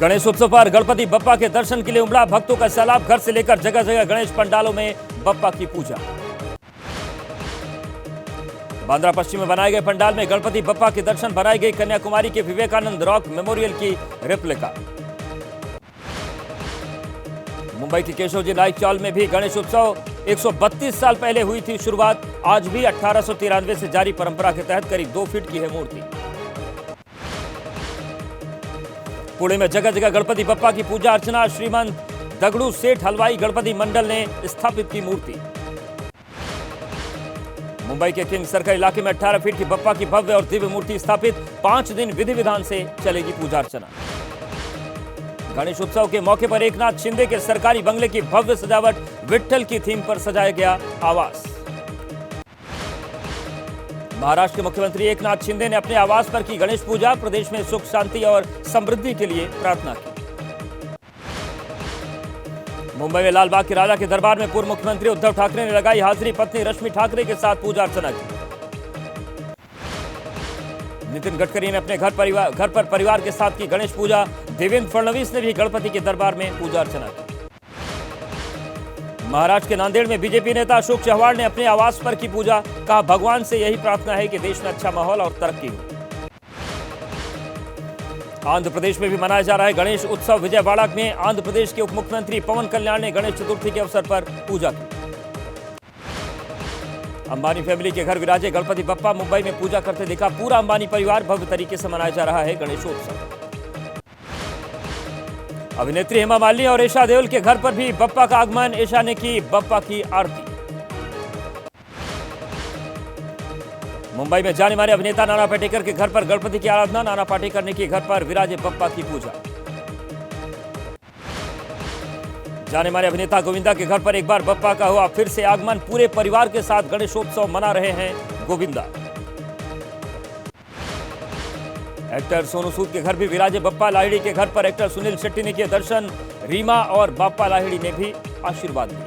गणेश उत्सव पर गणपति बप्पा के दर्शन के लिए उमड़ा भक्तों का सैलाब। घर से लेकर जगह जगह गणेश पंडालों में बप्पा की पूजा। बांद्रा पश्चिम में बनाए गए पंडाल में गणपति बप्पा के दर्शन। बनाई गई कन्याकुमारी के विवेकानंद रॉक मेमोरियल की रेप्लिका। मुंबई की केशवजी नाइक चौल में भी गणेश उत्सव 132 साल पहले हुई थी शुरुआत। आज भी 1893 से जारी परंपरा के तहत करीब 2 फीट की है मूर्ति। पुणे में जगह जगह गणपति बप्पा की पूजा अर्चना। श्रीमंत दगड़ू सेठ हलवाई गणपति मंडल ने स्थापित की मूर्ति। मुंबई के किंग सर्कल इलाके में 18 फीट की बप्पा की भव्य और दिव्य मूर्ति स्थापित। 5 दिन विधि विधान से चलेगी पूजा अर्चना। गणेश उत्सव के मौके पर एकनाथ शिंदे के सरकारी बंगले की भव्य सजावट। विट्ठल की थीम पर सजाया गया आवास। महाराष्ट्र के मुख्यमंत्री एकनाथ शिंदे ने अपने आवास पर की गणेश पूजा। प्रदेश में सुख शांति और समृद्धि के लिए प्रार्थना की। मुंबई में लालबाग के राजा के दरबार में पूर्व मुख्यमंत्री उद्धव ठाकरे ने लगाई हाजिरी। पत्नी रश्मि ठाकरे के साथ पूजा अर्चना की। नितिन गडकरी ने अपने घर पर परिवार के साथ की गणेश पूजा। देवेंद्र फडणवीस ने भी गणपति के दरबार में पूजा अर्चना की। महाराष्ट्र के नांदेड़ में बीजेपी नेता अशोक चव्हाण ने अपने आवास पर की पूजा। कहा, भगवान से यही प्रार्थना है कि देश में अच्छा माहौल और तरक्की हो। आंध्र प्रदेश में भी मनाया जा रहा है गणेश उत्सव। विजयवाड़ा में आंध्र प्रदेश के उप मुख्यमंत्री पवन कल्याण ने गणेश चतुर्थी के अवसर पर पूजा की। अंबानी फैमिली के घर विराजे गणपति बप्पा। मुंबई में पूजा करते दिखा पूरा अंबानी परिवार। भव्य तरीके से मनाया जा रहा है गणेशोत्सव। अभिनेत्री हेमा मालिनी और ईशा देओल के घर पर भी बप्पा का आगमन। ईशा ने की बप्पा की आरती। मुंबई में जाने माने अभिनेता नाना पाटेकर के घर पर गणपति की आराधना। नाना पाटेकर ने की घर पर विराजे बप्पा की पूजा। जाने माने अभिनेता गोविंदा के घर पर एक बार बप्पा का हुआ फिर से आगमन। पूरे परिवार के साथ गणेशोत्सव मना रहे हैं गोविंदा। एक्टर सोनू सूद के घर भी विराजे बप्पा। लाहिड़ी के घर पर एक्टर सुनील शेट्टी ने किए दर्शन। रीमा और बाप्पा लाहिड़ी ने भी आशीर्वाद दिया।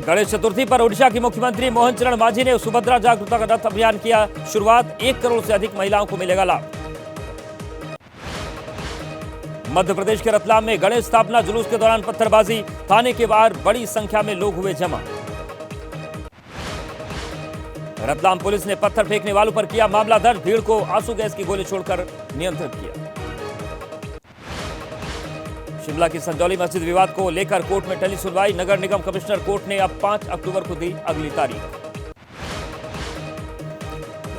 गणेश चतुर्थी पर ओडिशा के मुख्यमंत्री मोहन चरण मांझी ने सुभद्रा जागरूकता रथ अभियान किया शुरुआत। 1 करोड़ से अधिक महिलाओं को मिलेगा लाभ। मध्य प्रदेश के रतलाम में गणेश स्थापना जुलूस के दौरान पत्थरबाजी। थाने के बाहर बड़ी संख्या में लोग हुए जमा। रतलाम पुलिस ने पत्थर फेंकने वालों पर किया मामला दर्ज। भीड़ को आंसू गैस की गोली छोड़कर नियंत्रित किया। शिमला की संजौली मस्जिद विवाद को लेकर कोर्ट में टली सुनवाई। नगर निगम कमिश्नर कोर्ट ने अब 5 अक्टूबर को दी अगली तारीख।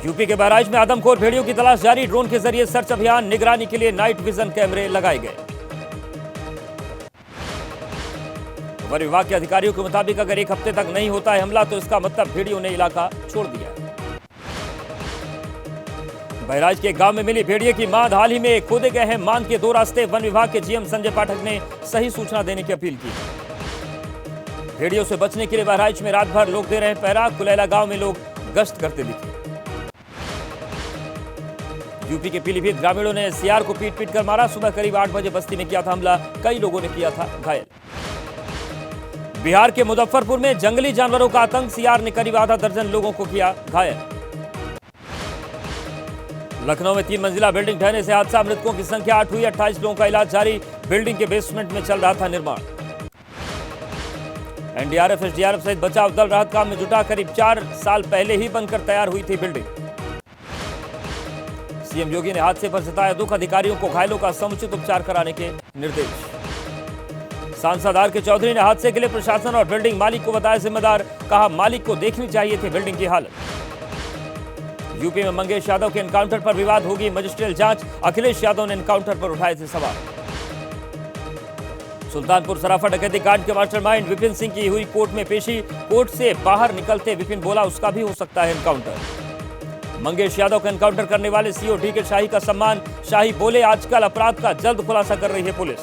यूपी के बहराइच में आदमखोर भेड़ियों की तलाश जारी। ड्रोन के जरिए सर्च अभियान। निगरानी के लिए नाइट विजन कैमरे लगाए गए। वन विभाग के अधिकारियों के मुताबिक अगर 1 हफ्ते तक नहीं होता है हमला तो इसका मतलब भेड़ियों ने इलाका छोड़ दिया है। बहराइच के गांव में मिली भेड़िए की मांद। हाल ही में खोदे गए हैं मांद के 2 रास्ते। वन विभाग के जीएम संजय पाठक ने सही सूचना देने की अपील की। भेड़ियों से बचने के लिए बहराइच में रात भर लोग दे रहे हैं पहरा। कुलैला गांव में लोग गश्त करते दिखे। यूपी के पीलीभीत ग्रामीणों ने सीआर को पीट पीट कर मारा। सुबह करीब 8 बजे बस्ती में किया था हमला। कई लोगों ने किया था घायल। बिहार के मुजफ्फरपुर में जंगली जानवरों का आतंक। सीआर ने करीब आधा दर्जन लोगों को किया घायल। लखनऊ में 3 मंजिला बिल्डिंग ढहने से हादसा। मृतकों की संख्या 8 हुई। 28 लोगों का इलाज जारी। बिल्डिंग के बेसमेंट में चल रहा था निर्माण। एनडीआरएफ एसडीआरएफ सहित बचाव दल राहत काम में जुटा। करीब 4 साल पहले ही बनकर तैयार हुई थी बिल्डिंग। सीएम योगी ने हादसे पर जताया दुख। अधिकारियों को घायलों का समुचित उपचार कराने के निर्देश। सांसद आर के चौधरी ने हादसे के लिए प्रशासन और बिल्डिंग मालिक को बताया जिम्मेदार। कहा, मालिक को देखनी चाहिए थी बिल्डिंग की हालत। यूपी में मंगेश यादव के एनकाउंटर पर विवाद। होगी मजिस्ट्रियल जांच। अखिलेश यादव ने एनकाउंटर पर उठाए थे सवाल। सुल्तानपुर सराफा डकैती कांड के मास्टरमाइंड विपिन सिंह की हुई कोर्ट में पेशी। कोर्ट से बाहर निकलते विपिन बोला उसका भी हो सकता है एनकाउंटर। मंगेश यादव का एनकाउंटर करने वाले सीओ डीके शाही का सम्मान। शाही बोले, आजकल अपराध का जल्द खुलासा कर रही है पुलिस।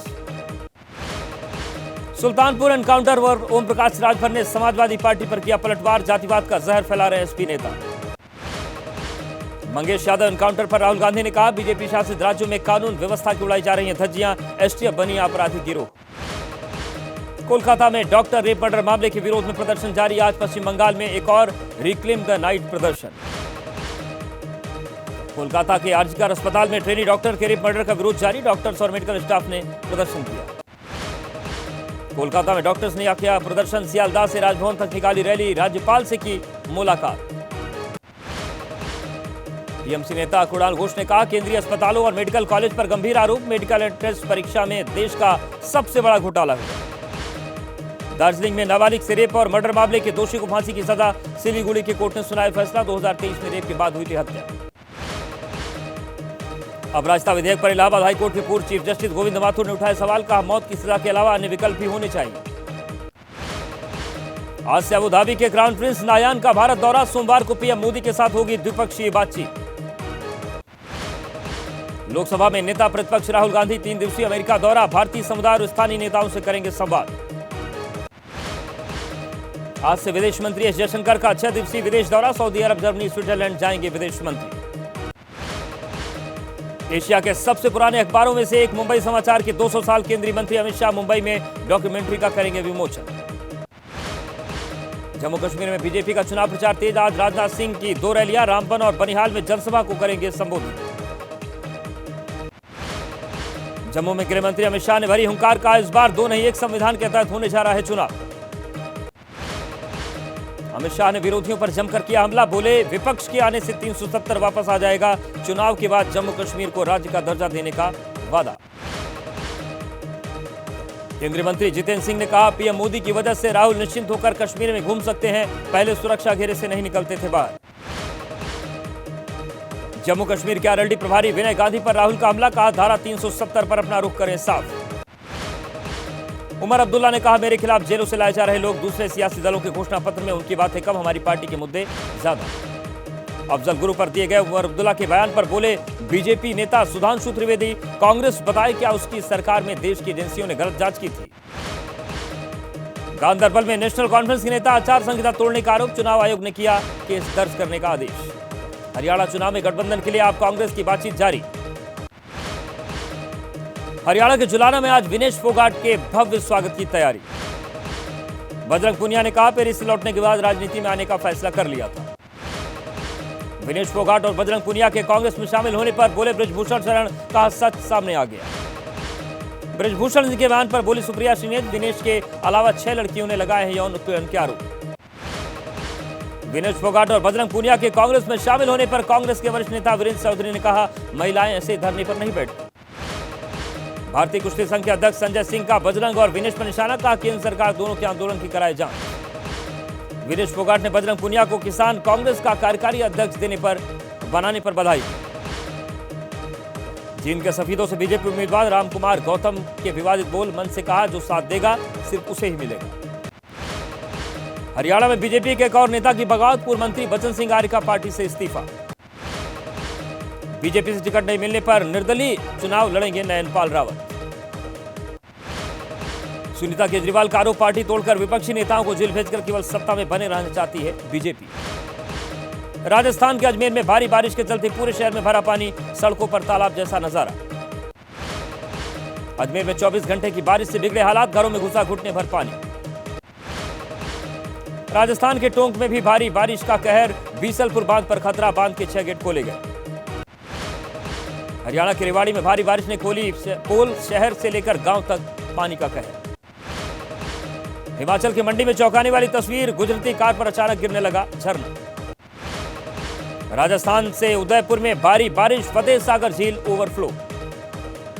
सुल्तानपुर एनकाउंटर पर ओम प्रकाश राजभर ने समाजवादी पार्टी पर किया पलटवार। जातिवाद का जहर फैला रहे एसपी नेता। मंगेश यादव एनकाउंटर पर राहुल गांधी ने कहा, बीजेपी शासित राज्यों में कानून व्यवस्था की उड़ाई जा रही हैं धज्जियां। एसटीएफ बनी आपराधिक गिरोह। कोलकाता में डॉक्टर रेप मर्डर मामले के विरोध में प्रदर्शन जारी। आज पश्चिम बंगाल में एक और रिक्लेम द नाइट प्रदर्शन। कोलकाता के आरजीकर अस्पताल में ट्रेनी डॉक्टर के रेप मर्डर का विरोध जारी। डॉक्टर्स और मेडिकल स्टाफ ने प्रदर्शन किया। कोलकाता में डॉक्टर्स ने किया प्रदर्शन। सियालदाह से राजभवन तक निकाली रैली। राज्यपाल से की मुलाकात। टीएमसी नेता कुणाल घोष ने कहा, केंद्रीय अस्पतालों और मेडिकल कॉलेज पर गंभीर आरोप। मेडिकल एंट्रेंस परीक्षा में देश का सबसे बड़ा घोटाला हुआ। दार्जिलिंग में नाबालिग से रेप और मर्डर मामले के दोषी को फांसी की सजा। सिलीगुड़ी के कोर्ट ने सुनाया फैसला। 2023 में रेप के बाद हुई थी हत्या। अपराजिता विधेयक पर इलाहाबाद हाईकोर्ट के पूर्व चीफ जस्टिस गोविंद माथुर ने उठाया सवाल। कहा, मौत की सजा के अलावा अन्य विकल्प भी होने चाहिए। आज से अबू धाबी के क्राउन प्रिंस नायान का भारत दौरा। सोमवार को पीएम मोदी के साथ होगी द्विपक्षीय बातचीत। लोकसभा में नेता प्रतिपक्ष राहुल गांधी 3 दिवसीय अमेरिका दौरा। भारतीय समुदाय और स्थानीय नेताओं से करेंगे संवाद। आज से विदेश मंत्री एस जयशंकर का 6 दिवसीय विदेश दौरा। सऊदी अरब, जर्मनी, स्विट्जरलैंड जाएंगे विदेश मंत्री। एशिया के सबसे पुराने अखबारों में से एक मुंबई समाचार के 200 साल केंद्रीय मंत्री अमित शाह मुंबई में डॉक्यूमेंट्री का करेंगे विमोचन। जम्मू कश्मीर में बीजेपी का चुनाव प्रचार तेज। आज राजनाथ सिंह की 2 रैलियां। रामबन और बनिहाल में जनसभा को करेंगे संबोधित। जम्मू में गृह मंत्री अमित शाह ने भरी हुंकार। कहा, इस बार 2 नहीं 1 संविधान के तहत होने जा रहा है चुनाव। अमित शाह ने विरोधियों पर जमकर किया हमला। बोले, विपक्ष के आने से 370 वापस आ जाएगा। चुनाव के बाद जम्मू कश्मीर को राज्य का दर्जा देने का वादा। केंद्रीय मंत्री जितेंद्र सिंह ने कहा, पीएम मोदी की वजह से राहुल निश्चिंत होकर कश्मीर में घूम सकते हैं। पहले सुरक्षा घेरे से नहीं निकलते थे बाहर। जम्मू कश्मीर के आरएलडी प्रभारी विनय गांधी पर राहुल का हमला। कहा, धारा 370 पर अपना रुख करें साफ। उमर अब्दुल्ला ने कहा, मेरे खिलाफ जेलों से लाए जा रहे लोग दूसरे सियासी दलों के घोषणा पत्र में उनकी बातें कम, हमारी पार्टी के मुद्दे ज्यादा। अफजल गुरु पर दिए गए उमर अब्दुल्ला के बयान पर बोले बीजेपी नेता सुधांशु त्रिवेदी, कांग्रेस बताए क्या उसकी सरकार में देश की एजेंसियों ने गलत जांच की थी। गांधरबल में नेशनल कॉन्फ्रेंस के नेता आचार संहिता तोड़ने का आरोप। चुनाव आयोग ने किया केस दर्ज करने का आदेश। हरियाणा चुनाव में गठबंधन के लिए आप कांग्रेस की बातचीत जारी। हरियाणा के जुलाना में आज विनेश फोगाट के भव्य स्वागत की तैयारी। बजरंग पुनिया ने कहा, पेरिस से लौटने के बाद राजनीति में आने का फैसला कर लिया था। विनेश फोगाट और बजरंग पुनिया के कांग्रेस में शामिल होने पर बोले बृजभूषण शरण। कहा, सच सामने आ गया। बृजभूषण जी के बयान पर बोली सुप्रिया श्रीनेत, दिनेश के अलावा 6 लड़कियों ने लगाए हैं यौन उत्पीड़न के आरोप। विनेश फोगाट और बजरंग पुनिया के कांग्रेस में शामिल होने पर कांग्रेस के वरिष्ठ नेता वीरेंद्र चौधरी ने कहा, महिलाएं ऐसे धरने पर नहीं बैठती। भारतीय कुश्ती संघ के अध्यक्ष संजय सिंह का बजरंग और विनेश पर निशाना। कहा, केंद्र सरकार दोनों के आंदोलन की कराए जांच। विनेश फोगाट ने बजरंग पुनिया को किसान कांग्रेस का कार्यकारी अध्यक्ष बनाने पर बधाई। जींद के सफीदों से बीजेपी उम्मीदवार रामकुमार गौतम के विवादित बोल। मन से कहा, जो साथ देगा सिर्फ उसे ही मिलेगा। हरियाणा में बीजेपी के एक और नेता की बगावत। पूर्व मंत्री बचन सिंह आर्य का पार्टी से इस्तीफा। बीजेपी से टिकट नहीं मिलने पर निर्दलीय चुनाव लड़ेंगे नयनपाल रावत। सुनीता केजरीवाल का आरोप, पार्टी तोड़कर विपक्षी नेताओं को जेल भेजकर केवल सत्ता में बने रहना चाहती है बीजेपी। राजस्थान के अजमेर में भारी बारिश के चलते पूरे शहर में भरा पानी। सड़कों पर तालाब जैसा नजारा। अजमेर में 24 घंटे की बारिश से बिगड़े हालात। घरों में घुसा घुटने भर पानी। राजस्थान के टोंक में भी भारी बारिश का कहर। बीसलपुर बांध पर खतरा। बांध के 6 गेट खोले गए। हरियाणा के रेवाड़ी में भारी बारिश ने खोली पोल। शहर से लेकर गांव तक पानी का कहर। हिमाचल के मंडी में चौंकाने वाली तस्वीर। गुजरती कार पर अचानक गिरने लगा झरना। राजस्थान से उदयपुर में भारी बारिश। फतेह सागर झील ओवरफ्लो।